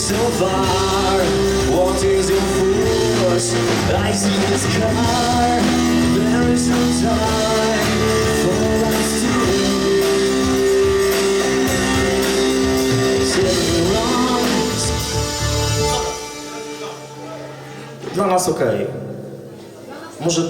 So far, what is your force? I see this car. There is no time for us to sit wrong. Dla nas okej. Może